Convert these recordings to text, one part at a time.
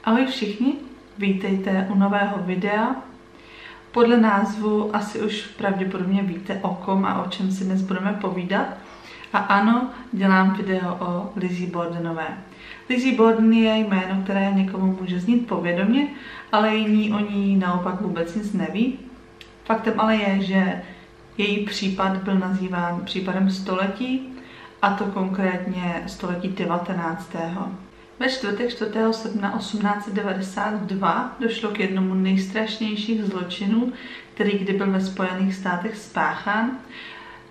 Ahoj všichni, vítejte u nového videa. Podle názvu asi už pravděpodobně víte o kom a o čem si dnes budeme povídat. A ano, dělám video o Lizzie Bordenové. Lizzie Borden je jméno, které někomu může znít povědomě, ale jiní o ní naopak vůbec nic neví. Faktem ale je, že její případ byl nazýván případem století, a to konkrétně století 19. Ve čtvrtek 4. srpna 1892 došlo k jednomu nejstrašnějších zločinů, který kdy byl ve Spojených státech spáchán.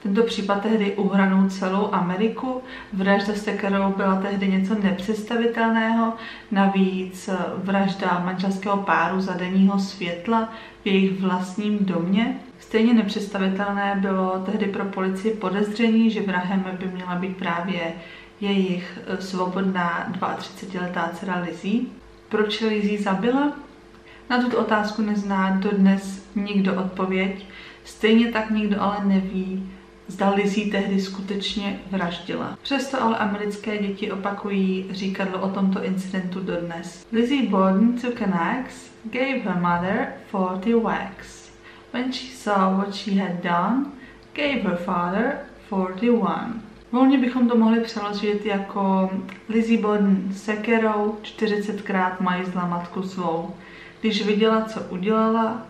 Tento případ tehdy uhranul celou Ameriku. Vražda, se kterou byla tehdy něco nepředstavitelného, navíc vražda manželského páru za denního světla v jejich vlastním domě. Stejně nepředstavitelné bylo tehdy pro policii podezření, že vrahem by měla být právě jejich svobodná 32letá dcera Lizzie. Proč Lizzie zabila? Na tuto otázku nezná dodnes nikdo odpověď. Stejně tak nikdo ale neví, zda Lizzie tehdy skutečně vraždila. Přesto ale americké děti opakují říkadlo o tomto incidentu dodnes. Lizzie Borden took an axe, gave her mother 40 whacks. When she saw what she had done, gave her father 41. Volně bychom to mohli přeložit jako Lizzie Borden sekerou 40krát majzla matku svou. Když viděla, co udělala,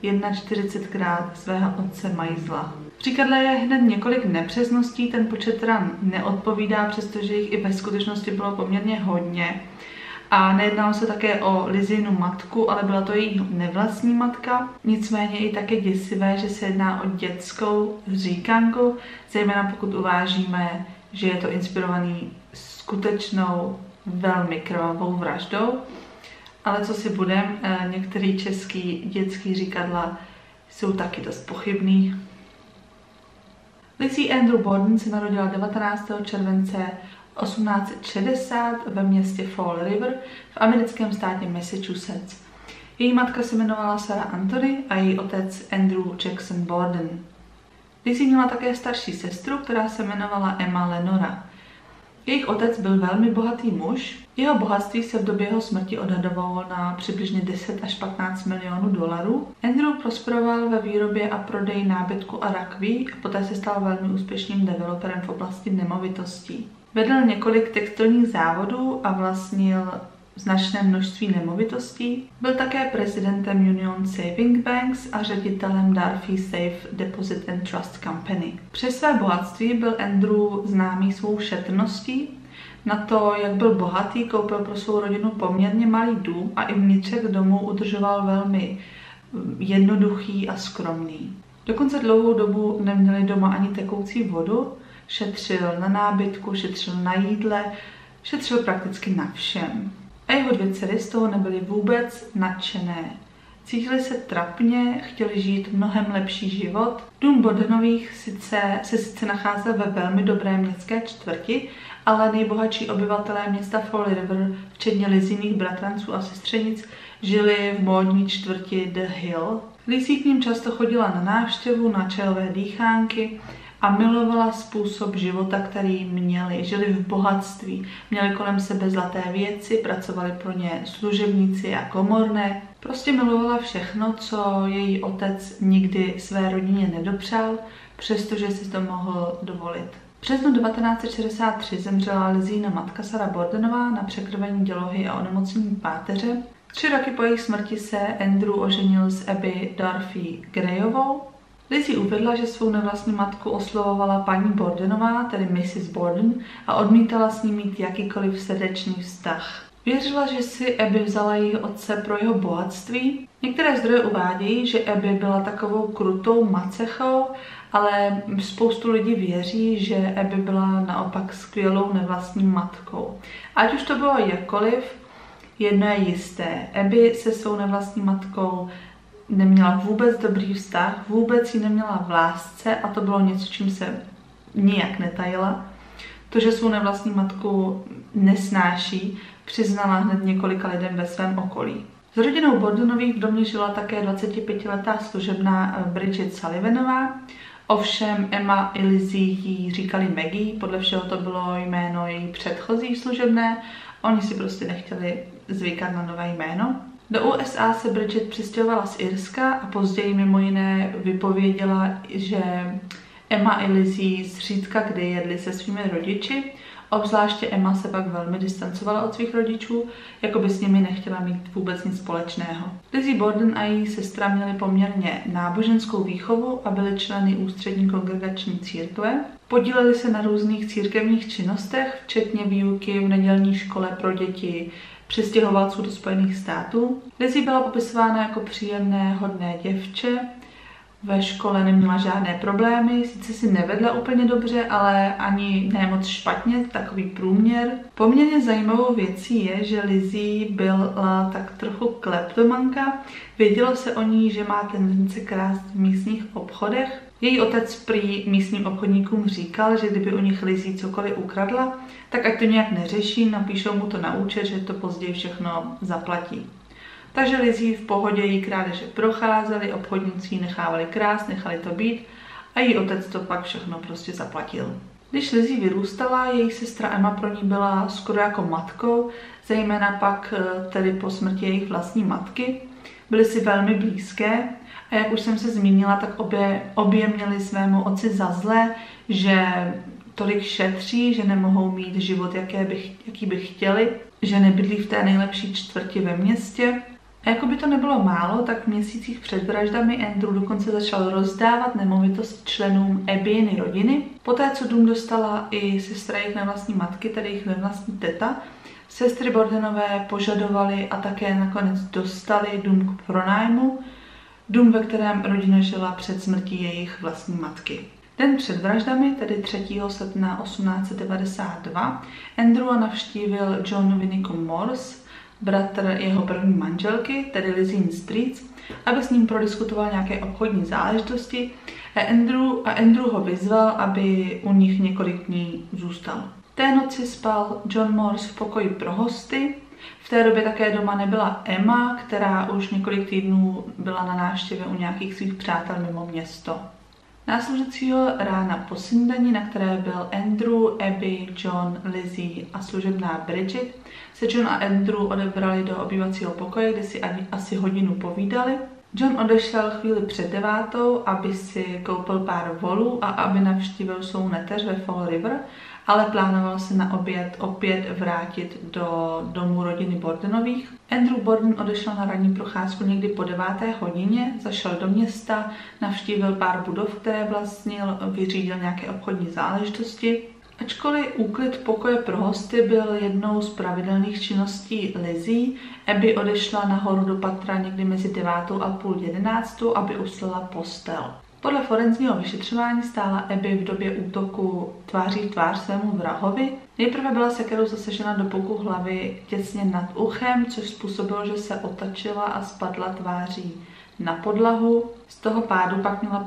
41krát svého otce majzla. V příkladle je hned několik nepřesností, ten počet teda neodpovídá, přestože jich i ve skutečnosti bylo poměrně hodně. A nejednalo se také o Lizziinu matku, ale byla to její nevlastní matka. Nicméně i také děsivé, že se jedná o dětskou říkanku, zejména pokud uvážíme, že je to inspirovaný skutečnou velmi krvavou vraždou. Ale co si budem, některý český dětský říkadla jsou taky dost pochybný. Lizzie Andrew Borden se narodila 19. července 1860 ve městě Fall River v americkém státě Massachusetts. Její matka se jmenovala Sarah Anthony a její otec Andrew Jackson Borden. Lizzie měla také starší sestru, která se jmenovala Emma Lenora. Jejich otec byl velmi bohatý muž. Jeho bohatství se v době jeho smrti odhadovalo na přibližně 10 až 15 milionů dolarů. Andrew prosperoval ve výrobě a prodeji nábytku a rakví a poté se stal velmi úspěšným developerem v oblasti nemovitostí. Vedl několik textilních závodů a vlastnil značné množství nemovitostí. Byl také prezidentem Union Saving Banks a ředitelem Darfy Safe Deposit and Trust Company. Přes své bohatství byl Andrew známý svou šetrností. Na to, jak byl bohatý, koupil pro svou rodinu poměrně malý dům a i vnitřek domu udržoval velmi jednoduchý a skromný. Dokonce dlouhou dobu neměli doma ani tekoucí vodu, šetřil na nábytku, šetřil na jídle, šetřil prakticky na všem. A jeho dvě dcery z toho nebyly vůbec nadšené. Cítili se trapně, chtěli žít mnohem lepší život. Dům Bordenových se sice nacházel ve velmi dobré městské čtvrti, ale nejbohatší obyvatelé města Fall River, včetně Lizziených bratranců a sestřenic, žili v módní čtvrti The Hill. Lizzie k ním často chodila na návštěvu, na čajové dýchánky a milovala způsob života, který měli. Žili v bohatství, měli kolem sebe zlaté věci, pracovali pro ně služebníci a komorné. Prostě milovala všechno, co její otec nikdy své rodině nedopřál, přestože si to mohl dovolit. V březnu 1963 zemřela Lizziina matka Sarah Bordenová na překrvení dělohy a onemocnění páteře. 3 roky po jejich smrti se Andrew oženil s Abby Darfy Grayovou. Lizzie uvedla, že svou nevlastní matku oslovovala paní Bordenová, tedy Mrs. Borden, a odmítala s ní mít jakýkoliv srdečný vztah. Věřila, že si Abby vzala její otce pro jeho bohatství. Některé zdroje uvádějí, že Abby byla takovou krutou macechou, ale spoustu lidí věří, že Abby byla naopak skvělou nevlastní matkou. Ať už to bylo jakkoliv, jedno je jisté. Abby se svou nevlastní matkou neměla vůbec dobrý vztah, vůbec ji neměla v lásce a to bylo něco, čím se nijak netajila. To, že svou nevlastní matku nesnáší, přiznala hned několika lidem ve svém okolí. S rodinou Bordenových v domě žila také 25letá služebná Bridget Sullivanová. Ovšem Emma i Lizzie jí říkali Maggie, podle všeho to bylo jméno její předchozí služebné Oni si prostě nechtěli zvykat na nové jméno. Do USA se Bridget přistěhovala z Irska a později mimo jiné vypověděla, že Emma i Lizzie zřídka kdy jedli se svými rodiči. Obzvláště Emma se pak velmi distancovala od svých rodičů, jako by s nimi nechtěla mít vůbec nic společného. Lizzie Borden a její sestra měly poměrně náboženskou výchovu a byly členy ústřední kongregační církve. Podíleli se na různých církevních činnostech, včetně výuky v nedělní škole pro děti přistěhovalců do Spojených států. Lizzie byla popisována jako příjemné, hodné děvče. Ve škole neměla žádné problémy, sice si nevedla úplně dobře, ale ani ne moc špatně, takový průměr. Poměrně zajímavou věcí je, že Lizzie byla tak trochu kleptomanka. Vědělo se o ní, že má tendence krást v místních obchodech. Její otec prý místním obchodníkům říkal, že kdyby u nich Lizzie cokoliv ukradla, tak ať to nějak neřeší, napíšou mu to na účet, že to později všechno zaplatí. Takže Lizzie v pohodě jí krádeže procházeli, obchodníci ji nechávali krást, nechali to být a její otec to pak všechno prostě zaplatil. Když Lizzie vyrůstala, její sestra Emma pro ní byla skoro jako matkou, zejména pak tedy po smrti jejich vlastní matky. Byly si velmi blízké a jak už jsem se zmínila, tak obě měly svému otci za zlé, že tolik šetří, že nemohou mít život, jaký by chtěli, že nebydlí v té nejlepší čtvrti ve městě. A jako by to nebylo málo, tak v měsících před vraždami Andrew dokonce začal rozdávat nemovitost členům Abbyiny rodiny. Poté, co dům dostala i sestra jejich nevlastní matky, tedy jejich nevlastní teta, sestry Bordenové požadovaly a také nakonec dostali dům k pronájmu, dům, ve kterém rodina žila před smrtí jejich vlastní matky. Den před vraždami, tedy 3. srpna 1892, Andrewa navštívil John Winnicott Morse, bratr jeho první manželky, tedy Lizzie Streets, aby s ním prodiskutoval nějaké obchodní záležitosti a Andrew ho vyzval, aby u nich několik dní zůstal. Té noci spal John Morse v pokoji pro hosty. V té době také doma nebyla Emma, která už několik týdnů byla na návštěvě u nějakých svých přátel mimo město. Následujícího rána po snídani, na které byl Andrew, Abby, John, Lizzie a služebná Bridget, se John a Andrew odebrali do obývacího pokoje, kde si asi hodinu povídali. John odešel chvíli před 9, aby si koupil pár volů a aby navštívil svou neteř ve Fall River, ale plánoval se na oběd opět vrátit do domu rodiny Bordenových. Andrew Borden odešel na ranní procházku někdy po 9. hodině, zašel do města, navštívil pár budov, které vlastnil, vyřídil nějaké obchodní záležitosti. Ačkoliv úklid pokoje pro hosty byl jednou z pravidelných činností Lizzie, Abby odešla nahoru do patra někdy mezi 9 a půl 11, aby uslala postel. Podle forenzního vyšetřování stála Abby v době útoku tváří v tvář svému vrahovi. Nejprve byla sekerou zasažena do boku hlavy těsně nad uchem, což způsobilo, že se otočila a spadla tváří na podlahu. Z toho pádu pak měla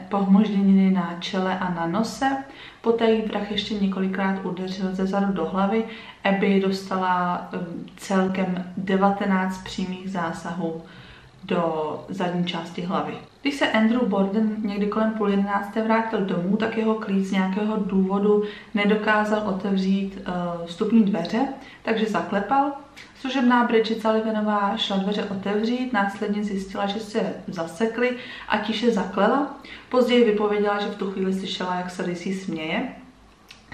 pohmožděniny na čele a na nose. Poté jí vrah ještě několikrát udeřil ze zadu do hlavy. Abby dostala celkem 19 přímých zásahů do zadní části hlavy. Když se Andrew Borden někdy kolem 10:30 vrátil domů, tak jeho klíč z nějakého důvodu nedokázal otevřít vstupní dveře, takže zaklepal. Služebná Bridget Sullivanová šla dveře otevřít, následně zjistila, že se zasekly a tiše zaklela. Později vypověděla, že v tu chvíli slyšela, jak se Lizzie směje.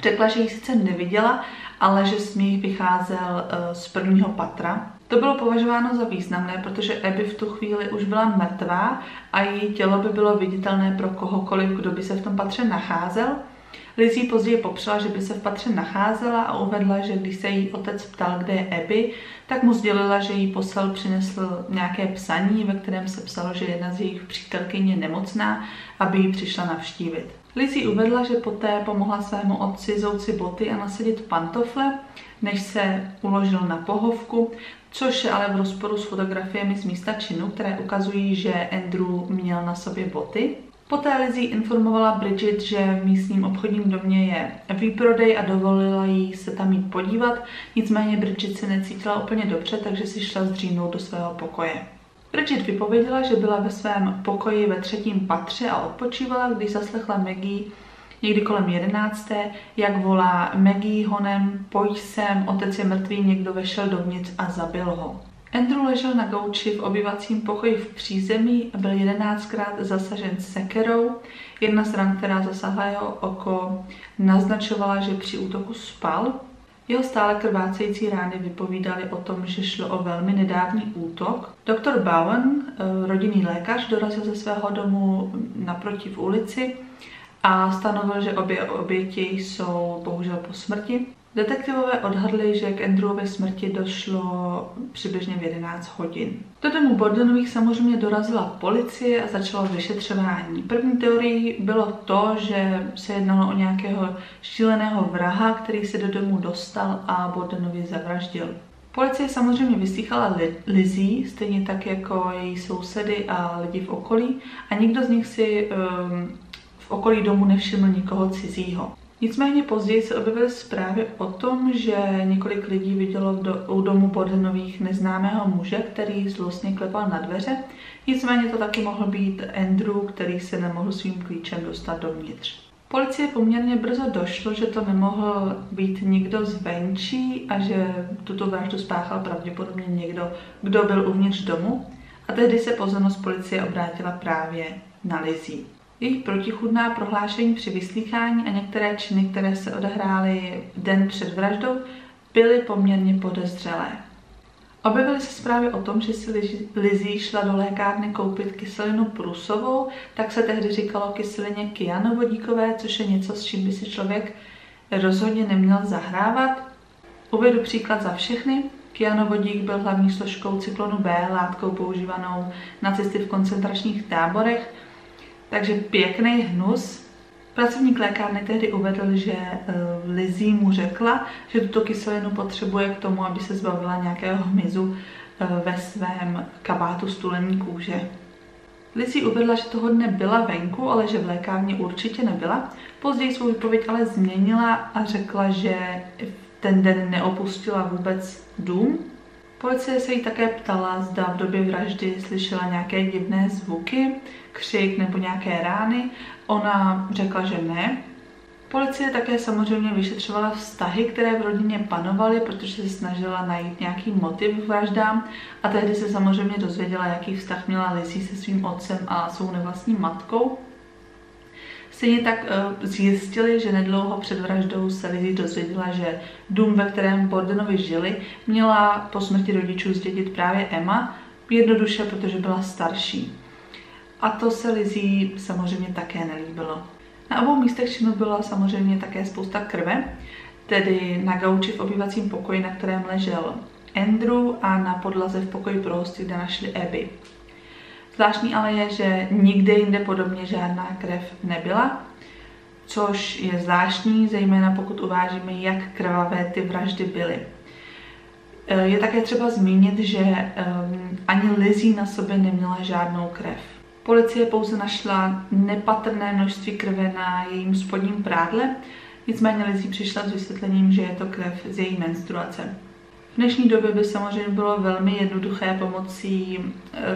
Řekla, že ji sice neviděla, ale že smích vycházel z prvního patra. To bylo považováno za významné, protože Abby v tu chvíli už byla mrtvá a její tělo by bylo viditelné pro kohokoliv, kdo by se v tom patře nacházel. Lizzie později popřela, že by se v patře nacházela a uvedla, že když se jí otec ptal, kde je Abby, tak mu sdělila, že jí posel přinesl nějaké psaní, ve kterém se psalo, že jedna z jejich přítelkyň je nemocná, aby ji přišla navštívit. Lizzie uvedla, že poté pomohla svému otci zout si boty a nasadit pantofle, než se uložil na pohovku, což je ale v rozporu s fotografiemi z místa činu, které ukazují, že Andrew měl na sobě boty. Poté Lizzie informovala Bridget, že v místním obchodním domě je výprodej a dovolila jí se tam jít podívat, nicméně Bridget se necítila úplně dobře, takže si šla zdřímnout do svého pokoje. Bridget vypověděla, že byla ve svém pokoji ve 3. patře a odpočívala, když zaslechla Maggie, někdy kolem 11. jak volá Maggie honem, pojď sem, otec je mrtvý, někdo vešel dovnitř a zabil ho. Andrew ležel na gauči v obyvacím pokoji v přízemí a byl 11krát zasažen sekerou. Jedna z ran, která zasahla jeho oko, naznačovala, že při útoku spal. Jeho stále krvácející rány vypovídaly o tom, že šlo o velmi nedávný útok. Doktor Bowen, rodinný lékař, dorazil ze svého domu naproti v ulici a stanovil, že obě oběti jsou bohužel po smrti. Detektivové odhadli, že k Andrewově smrti došlo přibližně v 11 hodin. Do domu Bordenových samozřejmě dorazila policie a začalo vyšetřování. První teorií bylo to, že se jednalo o nějakého šíleného vraha, který se do domu dostal a Bordenovi zavraždil. Policie samozřejmě vyslýchala Lizzie, stejně tak jako její sousedy a lidi v okolí, a nikdo z nich si v okolí domu nevšiml nikoho cizího. Nicméně později se objevily zprávy o tom, že několik lidí vidělo u domu Bordenových neznámého muže, který zlostně klepal na dveře. Nicméně to taky mohl být Andrew, který se nemohl svým klíčem dostat dovnitř. Policie poměrně brzo došlo, že to nemohl být nikdo zvenčí a že tuto vraždu spáchal pravděpodobně někdo, kdo byl uvnitř domu. A tehdy se pozornost policie obrátila právě na Lizzie. Jejich protichůdná prohlášení při vyslýchání a některé činy, které se odehrály den před vraždou, byly poměrně podezřelé. Objevily se zprávy o tom, že si Lizzie šla do lékárny koupit kyselinu prusovou, tak se tehdy říkalo kyselině kyanovodíkové, což je něco, s čím by si člověk rozhodně neměl zahrávat. Uvedu příklad za všechny. Kyanovodík byl hlavní složkou cyklonu B, látkou používanou nacisty v koncentračních táborech. Takže pěkný hnus. Pracovník lékárny tehdy uvedl, že Lizzie mu řekla, že tuto kyselinu potřebuje k tomu, aby se zbavila nějakého hmyzu ve svém kabátu z tulení kůže. Lizzie uvedla, že toho dne byla venku, ale že v lékárně určitě nebyla. Později svou výpověď ale změnila a řekla, že ten den neopustila vůbec dům. Policie se jí také ptala, zda v době vraždy slyšela nějaké divné zvuky, křik nebo nějaké rány. Ona řekla, že ne. Policie také samozřejmě vyšetřovala vztahy, které v rodině panovaly, protože se snažila najít nějaký motiv k vraždám a tehdy se samozřejmě dozvěděla, jaký vztah měla Lizzie se svým otcem a svou nevlastní matkou. Stejně tak zjistili, že nedlouho před vraždou se Lizzie dozvěděla, že dům, ve kterém Bordenovi žili, měla po smrti rodičů zdědit právě Emma, jednoduše, protože byla starší. A to se Lizzie samozřejmě také nelíbilo. Na obou místech činu byla samozřejmě také spousta krve, tedy na gauči v obývacím pokoji, na kterém ležel Andrew, a na podlaze v pokoji pro hosty, kde našli Abby. Zvláštní ale je, že nikde jinde podobně žádná krev nebyla, což je zvláštní, zejména pokud uvážíme, jak krvavé ty vraždy byly. Je také třeba zmínit, že ani Lizzie na sobě neměla žádnou krev. Policie pouze našla nepatrné množství krve na jejím spodním prádle, nicméně Lizzie přišla s vysvětlením, že je to krev z její menstruace. V dnešní době by samozřejmě bylo velmi jednoduché pomocí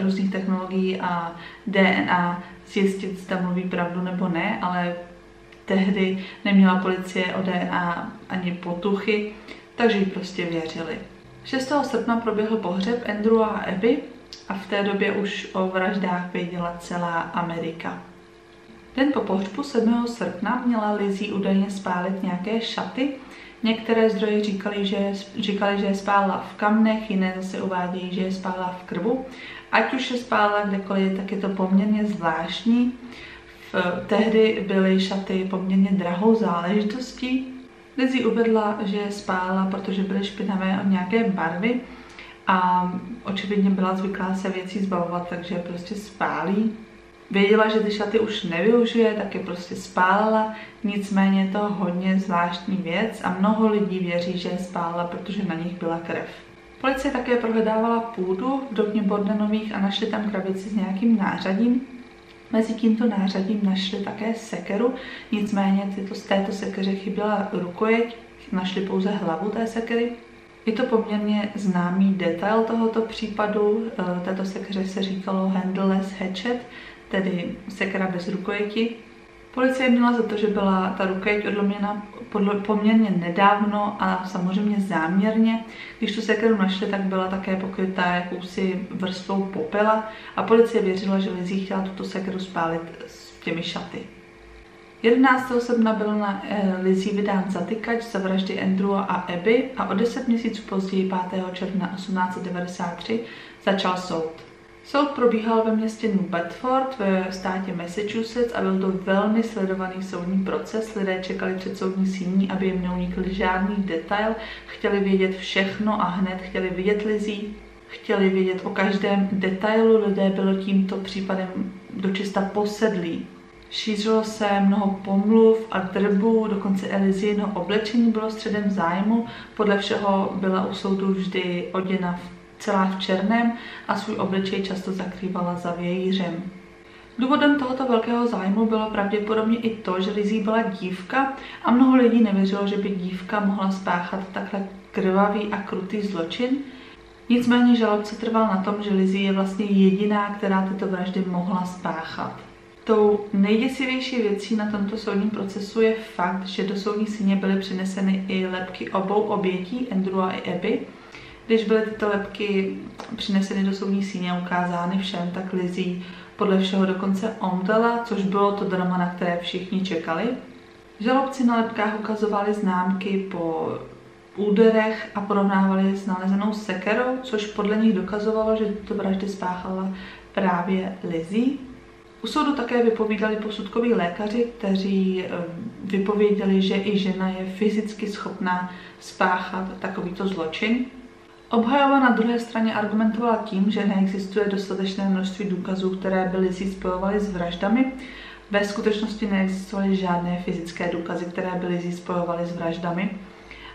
různých technologií a DNA zjistit, zda mluví pravdu nebo ne, ale tehdy neměla policie o DNA ani potuchy, takže jí prostě věřili. 6. srpna proběhl pohřeb Andrewa a Abby a v té době už o vraždách věděla celá Amerika. Den po pohřbu 7. srpna měla Lizzie údajně spálit nějaké šaty. Některé zdroje říkali, že je spálila v kamnech, jiné zase uvádějí, že je spálila v krbu. Ať už je spálila kdekoliv, tak je to poměrně zvláštní. Tehdy byly šaty poměrně drahou záležitostí. Lizzie uvedla, že je spálila, protože byly špinavé od nějaké barvy a očividně byla zvyklá se věcí zbavovat, takže je prostě spálí. Věděla, že ty šaty už nevyužije, tak je prostě spálila, nicméně je to hodně zvláštní věc a mnoho lidí věří, že je spálila, protože na nich byla krev. Policie také prohledávala půdu v domě Bordenových a našli tam krabici s nějakým nářadím. Mezi tímto nářadím našli také sekeru, nicméně z této sekeře chyběla rukojeť, našli pouze hlavu té sekery. Je to poměrně známý detail tohoto případu, této sekeře se říkalo handleless hatchet, tedy sekera bez rukojeti. Policie měla za to, že byla ta rukeť odloměna poměrně nedávno a samozřejmě záměrně. Když tu sekeru našli, tak byla také pokrytá jakousi vrstvou popela a policie věřila, že Lizzie chtěla tuto sekeru spálit s těmi šaty. 11. srpna byl na Lizzie vydán zatykač za vraždy Andrewa a Abby a o 10 měsíců později 5. června 1893 začal soud. Soud probíhal ve městě New Bedford ve státě Massachusetts a byl to velmi sledovaný soudní proces. Lidé čekali před soudní síní, aby jim neunikl žádný detail, chtěli vědět všechno a hned chtěli vidět Lizzie, chtěli vědět o každém detailu. Lidé byli tímto případem dočista posedlí. Šířilo se mnoho pomluv a drbů, dokonce Lizzieho oblečení bylo středem zájmu. Podle všeho byla u soudu vždy oděna celá v černém a svůj obličej často zakrývala za vějířem. Důvodem tohoto velkého zájmu bylo pravděpodobně i to, že Lizzie byla dívka a mnoho lidí nevěřilo, že by dívka mohla spáchat takhle krvavý a krutý zločin. Nicméně žalobce trval na tom, že Lizzie je vlastně jediná, která tyto vraždy mohla spáchat. Tou nejděsivější věcí na tomto soudním procesu je fakt, že do soudní síně byly přineseny i lebky obou obětí, Andrewa i Abby. Když byly tyto lebky přineseny do soudní síně a ukázány všem, tak Lizzie podle všeho dokonce omdlela, což bylo to drama, na které všichni čekali. Žalobci na lebkách ukazovali známky po úderech a porovnávali je s nalezenou sekerou, což podle nich dokazovalo, že tyto vraždy spáchala právě Lizzie. U soudu také vypovídali posudkoví lékaři, kteří vypověděli, že i žena je fyzicky schopná spáchat takovýto zločin. Obhajoba na druhé straně argumentovala tím, že neexistuje dostatečné množství důkazů, které by Lizzie spojovaly s vraždami. Ve skutečnosti neexistovaly žádné fyzické důkazy, které by Lizzie spojovaly s vraždami.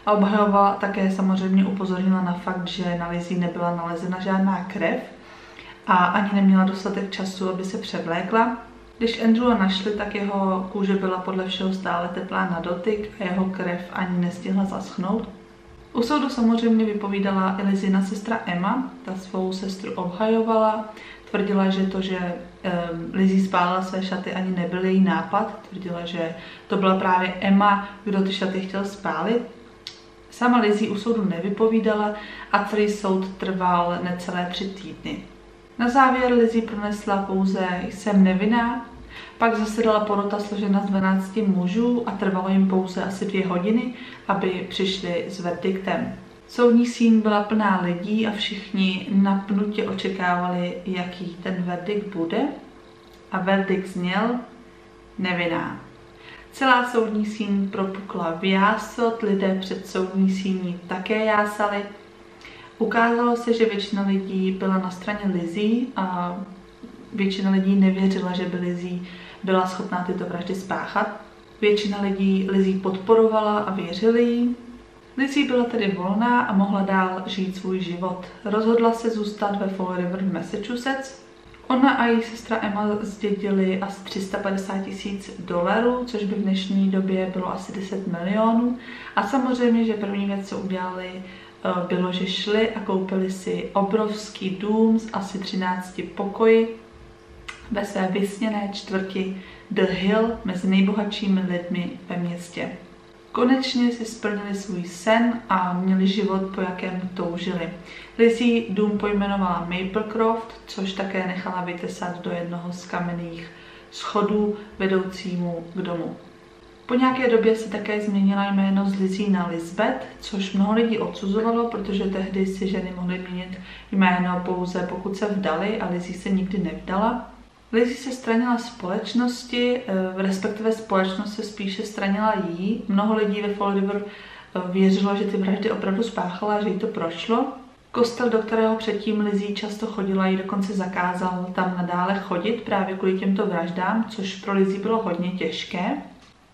A obhajoba také samozřejmě upozornila na fakt, že na Lizzie nebyla nalezena žádná krev a ani neměla dostatek času, aby se převlékla. Když Andrewa našli, tak jeho kůže byla podle všeho stále teplá na dotyk a jeho krev ani nestihla zaschnout. U soudu samozřejmě vypovídala i Lizzina sestra Emma, ta svou sestru obhajovala, tvrdila, že to, že Lizzie spálila své šaty, ani nebyl její nápad, tvrdila, že to byla právě Emma, kdo ty šaty chtěl spálit. Sama Lizzie u soudu nevypovídala a celý soud trval necelé 3 týdny. Na závěr Lizzie pronesla pouze "jsem nevinná", pak zasedala porota složena z 12 mužů a trvalo jim pouze asi 2 hodiny, aby přišli s verdiktem. Soudní síň byla plná lidí a všichni napnutě očekávali, jaký ten verdikt bude. A verdikt zněl nevinná. Celá soudní síň propukla v jásot, lidé před soudní síní také jásali. Ukázalo se, že většina lidí byla na straně Lizzie a většina lidí nevěřila, že by Lizzie byla schopná tyto vraždy spáchat. Většina lidí Lizzie podporovala a věřili jí. Lizzie byla tedy volná a mohla dál žít svůj život. Rozhodla se zůstat ve Fall River v Massachusetts. Ona a její sestra Emma zdědili asi $350 000, což by v dnešní době bylo asi 10 milionů. A samozřejmě, že první věc, co udělali, bylo, že šli a koupili si obrovský dům s asi 13 pokoji ve své vysněné čtvrti The Hill mezi nejbohatšími lidmi ve městě. Konečně si splnili svůj sen a měli život, po jakém toužili. Lizzie dům pojmenovala Maplecroft, což také nechala vytesat do jednoho z kamenných schodů vedoucímu k domu. Po nějaké době se také změnila jméno z Lizzie na Lisbeth, což mnoho lidí odsuzovalo, protože tehdy si ženy mohly měnit jméno pouze pokud se vdali a Lizzie se nikdy nevdala. Lizzie se stranila společnosti, respektive společnost se spíše stranila jí. Mnoho lidí ve Fall River věřilo, že ty vraždy opravdu spáchala, že jí to prošlo. Kostel, do kterého předtím Lizzie často chodila, jí dokonce zakázal tam nadále chodit právě kvůli těmto vraždám, což pro Lizzie bylo hodně těžké.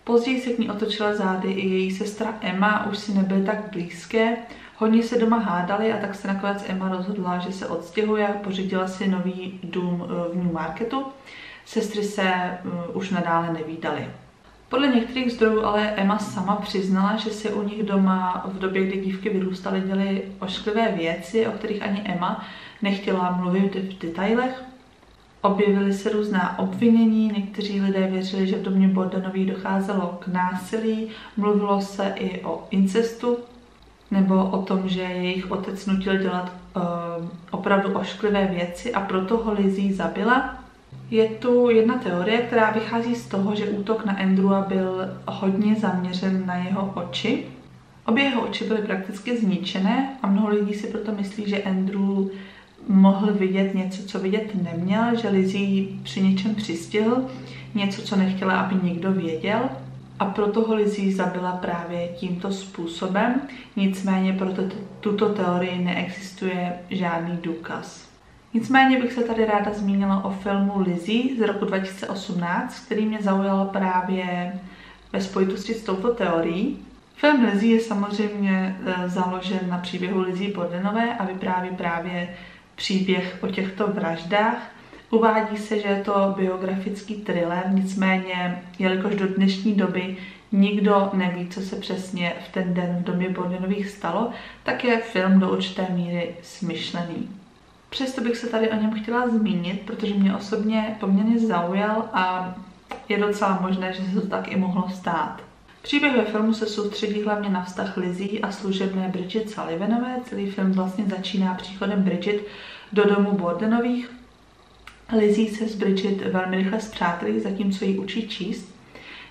Později se k ní otočila zády i její sestra Emma, už si nebyly tak blízké. Hodně se doma hádali a tak se nakonec Emma rozhodla, že se odstěhuje a pořídila si nový dům v New Marketu. Sestry se už nadále nevídaly. Podle některých zdrojů ale Emma sama přiznala, že se u nich doma v době, kdy dívky vyrůstaly, děly ošklivé věci, o kterých ani Emma nechtěla mluvit v detailech. Objevily se různá obvinění, někteří lidé věřili, že v domě Bordenových docházelo k násilí, mluvilo se i o incestu, nebo o tom, že jejich otec nutil dělat opravdu ošklivé věci a proto ho Lizzie zabila. Je tu jedna teorie, která vychází z toho, že útok na Andrewa byl hodně zaměřen na jeho oči. Obě jeho oči byly prakticky zničené a mnoho lidí si proto myslí, že Andrew mohl vidět něco, co vidět neměl, že Lizzie při něčem přistihl, něco, co nechtěla, aby někdo věděl. A proto ho Lizzie zabila právě tímto způsobem. Nicméně pro tuto teorii neexistuje žádný důkaz. Nicméně bych se tady ráda zmínila o filmu Lizzie z roku 2018, který mě zaujal právě ve spojitosti s touto teorií. Film Lizzie je samozřejmě založen na příběhu Lizzie Bordenové a vypráví právě příběh o těchto vraždách. Uvádí se, že je to biografický thriller, nicméně, jelikož do dnešní doby nikdo neví, co se přesně v ten den v domě Bordenových stalo, tak je film do určité míry smyšlený. Přesto bych se tady o něm chtěla zmínit, protože mě osobně poměrně zaujal a je docela možné, že se to tak i mohlo stát. Příběh ve filmu se soustředí hlavně na vztah Lizzie a služebné Bridget Sullivanové. Celý film vlastně začíná příchodem Bridget do domu Bordenových. Lizzie se s Bridget velmi rychle spřátelí, zatímco ji učí číst.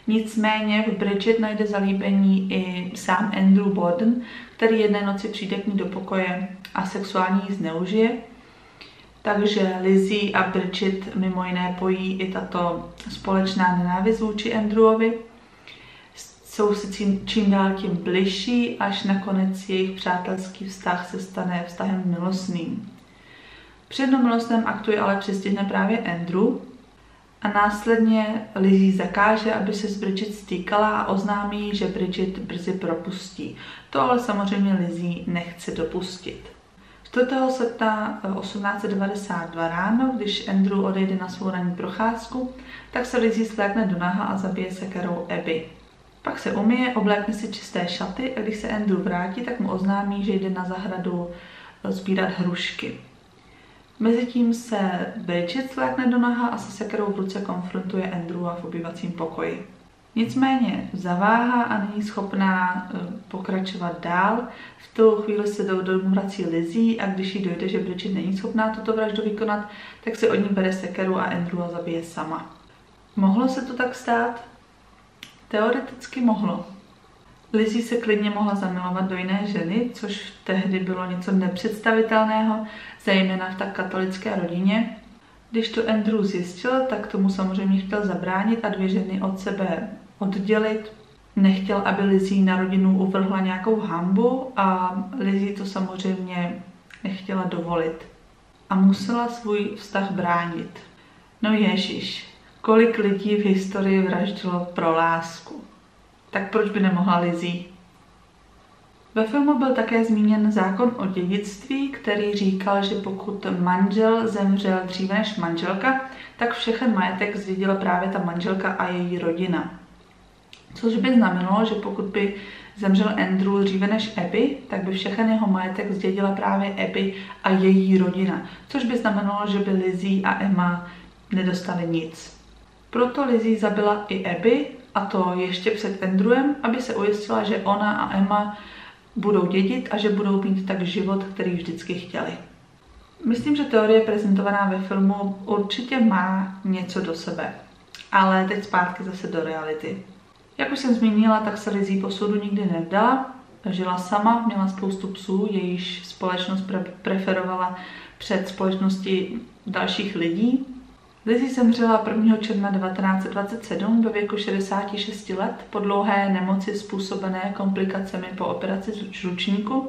Nicméně v Bridget najde zalíbení i sám Andrew Borden, který jedné noci přijde k ní do pokoje a sexuálně ji zneužije. Takže Lizzie a Bridget mimo jiné pojí i tato společná nenávist vůči Andrewovi. Jsou si čím dál tím bližší, až nakonec jejich přátelský vztah se stane vztahem milostným. Při jednom milostném aktu je ale přistihne právě Andrew a následně Lizzie zakáže, aby se s Bridget stýkala a oznámí, že Bridget brzy propustí. To ale samozřejmě Lizzie nechce dopustit. 4. srpna 1892 ráno, když Andrew odejde na svou ranní procházku, tak se Lizzie svlékne do naha a zabije sekerou Abby. Pak se umyje, oblékne si čisté šaty a když se Andrew vrátí, tak mu oznámí, že jde na zahradu sbírat hrušky. Mezitím se Bridget svlékne do naha a se sekerou v ruce konfrontuje Andrewa v obývacím pokoji. Nicméně zaváhá a není schopná pokračovat dál. V tu chvíli se do domu vrací Lizzie a když jí dojde, že Bridget není schopná tuto vraždu vykonat, tak si od ní bere sekeru a Andrewa zabije sama. Mohlo se to tak stát? Teoreticky mohlo. Lizzie se klidně mohla zamilovat do jiné ženy, což tehdy bylo něco nepředstavitelného, zejména v tak katolické rodině. Když to Andrew zjistil, tak tomu samozřejmě chtěl zabránit a dvě ženy od sebe oddělit. Nechtěl, aby Lizzie na rodinu uvrhla nějakou hanbu a Lizzie to samozřejmě nechtěla dovolit. A musela svůj vztah bránit. No ježiš, kolik lidí v historii vraždilo pro lásku. Tak proč by nemohla Lizzie? Ve filmu byl také zmíněn zákon o dědictví, který říkal, že pokud manžel zemřel dříve než manželka, tak všechen majetek zdědila právě ta manželka a její rodina. Což by znamenalo, že pokud by zemřel Andrew dříve než Abby, tak by všechen jeho majetek zdědila právě Abby a její rodina. Což by znamenalo, že by Lizzie a Emma nedostali nic. Proto Lizzie zabila i Abby, a to ještě před Andrewem, aby se ujistila, že ona a Emma budou dědit a že budou mít tak život, který vždycky chtěli. Myslím, že teorie prezentovaná ve filmu určitě má něco do sebe. Ale teď zpátky zase do reality. Jak už jsem zmínila, tak se Lizzie po soudu nikdy nevdala. Žila sama, měla spoustu psů, jejíž společnost preferovala před společností dalších lidí. Lizzie zemřela 1. června 1927 ve věku 66 let po dlouhé nemoci způsobené komplikacemi po operaci žlučníku.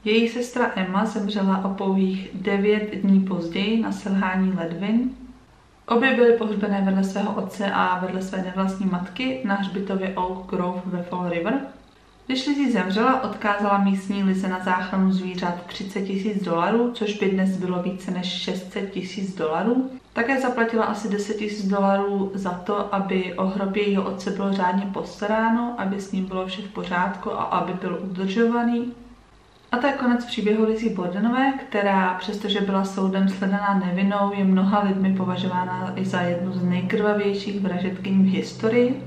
Její sestra Emma zemřela o pouhých 9 dní později na selhání ledvin. Obě byly pohřbené vedle svého otce a vedle své nevlastní matky na hřbitově Oak Grove ve Fall River. Když Lizzie zemřela, odkázala místní Lize na záchranu zvířat $30 000, což by dnes bylo více než $600 000. Také zaplatila asi $10 000 za to, aby o hrob jejího otce bylo řádně postaráno, aby s ním bylo vše v pořádku a aby byl udržovaný. A to je konec příběhu Lizzie Bordenové, která přestože byla soudem shledaná nevinnou, je mnoha lidmi považována i za jednu z nejkrvavějších vražedkyní v historii.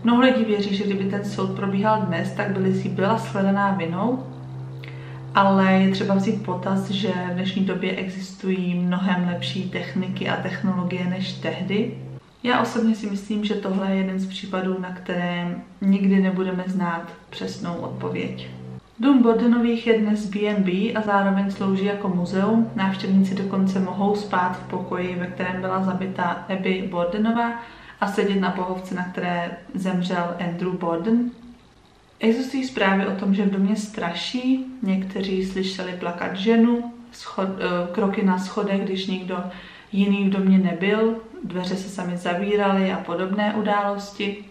Mnoho lidí věří, že kdyby ten soud probíhal dnes, tak by Lizzie byla shledaná vinnou, ale je třeba vzít potaz, že v dnešní době existují mnohem lepší techniky a technologie než tehdy. Já osobně si myslím, že tohle je jeden z případů, na kterém nikdy nebudeme znát přesnou odpověď. Dům Bordenových je dnes B&B a zároveň slouží jako muzeum. Návštěvníci dokonce mohou spát v pokoji, ve kterém byla zabita Abby Bordenová, a sedět na pohovce, na které zemřel Andrew Borden. Existují zprávy o tom, že v domě straší. Někteří slyšeli plakat ženu, kroky na schodech, když nikdo jiný v domě nebyl, dveře se sami zavíraly a podobné události.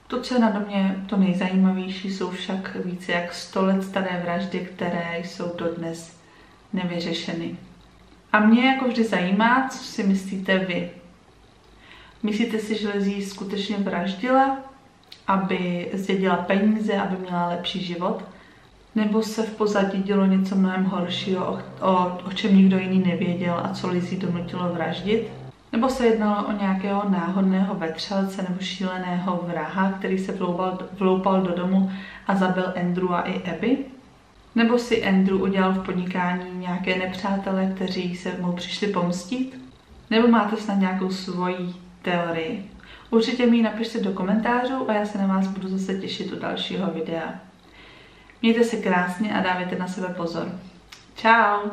To, co je na domě to nejzajímavější, jsou však více jak 100 let staré vraždy, které jsou dodnes nevyřešeny. A mě jako vždy zajímá, co si myslíte vy. Myslíte si, že Lizzie skutečně vraždila, aby zdědila peníze, aby měla lepší život? Nebo se v pozadí dělo něco mnohem horšího, o čem nikdo jiný nevěděl a co Lizzie donutilo vraždit? Nebo se jednalo o nějakého náhodného vetřelce nebo šíleného vraha, který se vloupal do domu a zabil Andrewa i Abby? Nebo si Andrew udělal v podnikání nějaké nepřátele, kteří se mu přišli pomstít? Nebo máte snad nějakou svoji teorii? Určitě mi ji napište do komentářů a já se na vás budu zase těšit u dalšího videa. Mějte se krásně a dávejte na sebe pozor. Čau!